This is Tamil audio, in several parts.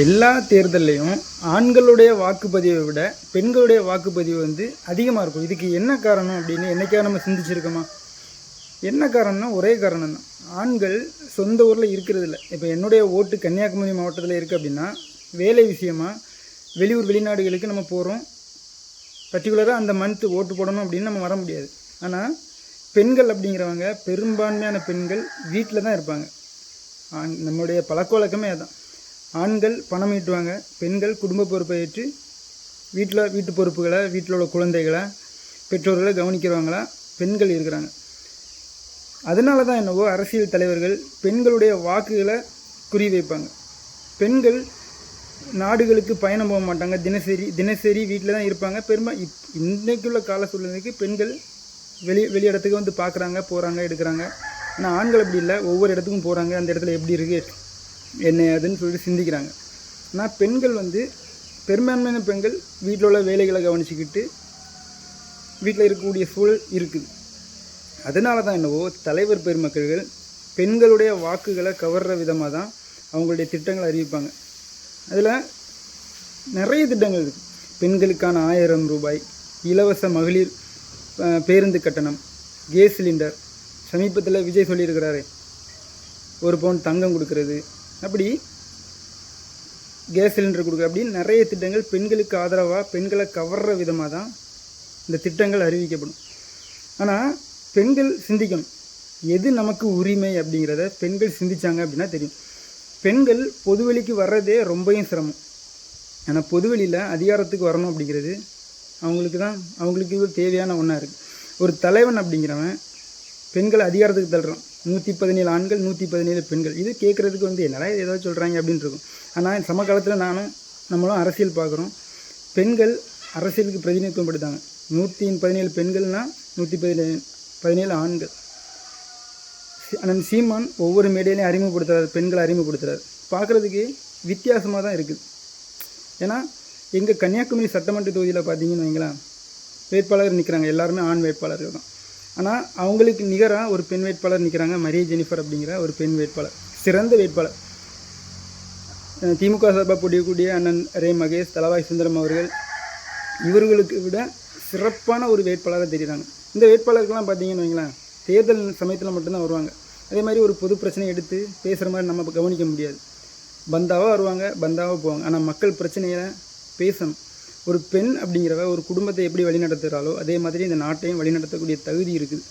எல்லா தேர்தல்லையும் ஆண்களுடைய வாக்குப்பதிவை விட பெண்களுடைய வாக்குப்பதிவு வந்து அதிகமாக இருக்கும். இதுக்கு என்ன காரணம் அப்படின்னு என்னைக்காவது நம்ம சிந்திச்சிருக்கோமா? என்ன காரணம்னா ஒரே காரணம் தான். ஆண்கள் சொந்த ஊரில் இருக்கிறதில்ல. இப்போ என்னுடைய ஓட்டு கன்னியாகுமரி மாவட்டத்தில் இருக்குது அப்படின்னா, வேலை விஷயமாக வெளியூர் வெளிநாடுகளுக்கு நம்ம போகிறோம். பர்டிகுலராக அந்த மந்த்து ஓட்டு போடணும் அப்படின்னு நம்ம வர முடியாது. ஆனால் பெண்கள் அப்படிங்கிறவங்க, பெரும்பான்மையான பெண்கள் வீட்டில் தான் இருப்பாங்க. நம்முடைய பழக்க வழக்கமே அதுதான். ஆண்கள் பணம் ஈட்டுவாங்க, பெண்கள் குடும்ப பொறுப்பை ஏற்று வீட்டு பொறுப்புகளை, வீட்டில் உள்ள குழந்தைகளை, பெற்றோர்களை கவனிக்கிறவங்களா பெண்கள் இருக்கிறாங்க. அதனால தான் என்னவோ அரசியல் தலைவர்கள் பெண்களுடைய வாக்குகளை குறிவைப்பாங்க. பெண்கள் நாடுகளுக்கு பயணம் போக மாட்டாங்க, தினசரி வீட்டில் தான் இருப்பாங்க. இன்றைக்குள்ள கால சூழ்நிலைக்கு பெண்கள் வெளி இடத்துக்கு வந்து பார்க்குறாங்க, போகிறாங்க, எடுக்கிறாங்க. ஆனால் ஆண்கள் அப்படி இல்லை. ஒவ்வொரு இடத்துக்கும் போகிறாங்க, அந்த இடத்துல எப்படி இருக்குது, என்ன அதுன்னு சொல்லிட்டு சிந்திக்கிறாங்க. ஆனால் பெண்கள் வந்து பெரும்பான்மையான பெண்கள் வீட்டில் உள்ள வேலைகளை கவனிச்சுக்கிட்டு வீட்டில் இருக்கக்கூடிய சூழல் இருக்குது. அதனால தான் என்னவோ தலைவர் பெருமக்கள் பெண்களுடைய வாக்குகளை கவர்ற விதமாக தான் அவங்களுடைய திட்டங்களை அறிவிப்பாங்க. அதில் நிறைய திட்டங்கள் இருக்குது. பெண்களுக்கான 1000 ரூபாய், இலவச மகளிர் பேருந்து கட்டணம், கேஸ் சிலிண்டர், சமீபத்தில் விஜய் சொல்லியிருக்கிறாரு 1 பவுன் தங்கம் கொடுக்கறது, அப்படி கேஸ் சிலிண்டர் கொடுக்குற, அப்படின்னு நிறைய திட்டங்கள் பெண்களுக்கு ஆதரவாக பெண்களை கவர்ற விதமாக தான் இந்த திட்டங்கள் அறிவிக்கப்படும். ஆனால் பெண்கள் சிந்திக்கணும், எது நமக்கு உரிமை அப்படிங்கிறத பெண்கள் சிந்திச்சாங்க அப்படின்னா தெரியும். பெண்கள் பொதுவெளிக்கு வர்றதே ரொம்பவும் சிரமம். ஆனால் பொதுவெளியில் அதிகாரத்துக்கு வரணும் அப்படிங்கிறது அவங்களுக்கு தேவையான ஒன்றா இருக்குது. ஒரு தலைவன் அப்படிங்கிறவன் பெண்களை அதிகாரத்துக்கு தள்ளுறான். 117 ஆண்கள், 117 பெண்கள். இது கேட்குறதுக்கு வந்து என்னடா ஏதாவது சொல்கிறாங்க அப்படின்னு இருக்கும். ஆனால் சமகாலத்தில் நம்மளும் அரசியல் பார்க்குறோம். பெண்கள் அரசியலுக்கு பிரதிநிதித்துவம் படுத்தாங்க. 117 பெண்கள்னால் 117 ஆண்கள். ஆனால் சீமான் ஒவ்வொரு மேடையிலையும் அறிமுகப்படுத்துகிறார், பெண்களை அறிமுகப்படுத்துகிறார். பார்க்குறதுக்கு வித்தியாசமாக தான் இருக்குது. ஏன்னா எங்கள் கன்னியாகுமரி சட்டமன்ற தொகுதியில் பார்த்தீங்கன்னு வைங்களேன், வேட்பாளர் நிற்கிறாங்க, எல்லாருமே ஆண் வேட்பாளர்கள் தான். ஆனால் அவங்களுக்கு நிகராக ஒரு பெண் வேட்பாளர் நிற்கிறாங்க, மரிய ஜெனிஃபர் அப்படிங்கிற ஒரு பெண் வேட்பாளர், சிறந்த வேட்பாளர். திமுக சார்பாக போட்டியக்கூடிய அண்ணன் ரே மகேஷ், தலவாய் சுந்தரம் அவர்கள் இவர்களுக்கு விட சிறப்பான ஒரு வேட்பாளராக தெரியுறாங்க. இந்த வேட்பாளர்கள்லாம் பார்த்தீங்கன்னு வைங்களேன், தேர்தல் சமயத்தில் மட்டும்தான் வருவாங்க. அதே மாதிரி ஒரு பொது பிரச்சனையை எடுத்து பேசுகிற மாதிரி நம்ம கவனிக்க முடியாது. பந்தாவாக வருவாங்க, பந்தாவாக போவாங்க. ஆனால் மக்கள் பிரச்சனையை பேசணும். ஒரு பெண் அப்படிங்கிறவ ஒரு குடும்பத்தை எப்படி வழிநடத்துகிறாளோ அதே மாதிரி இந்த நாட்டையும் வழிநடத்தக்கூடிய தகுதி இருக்குது.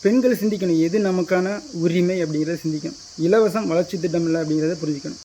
பெண்கள் சிந்திக்கணும், எது நமக்கான உரிமை அப்படிங்கிறத சிந்திக்கணும். இலவசம் வளர்ச்சி திட்டம் இல்லை அப்படிங்கிறத புரிஞ்சுக்கணும்.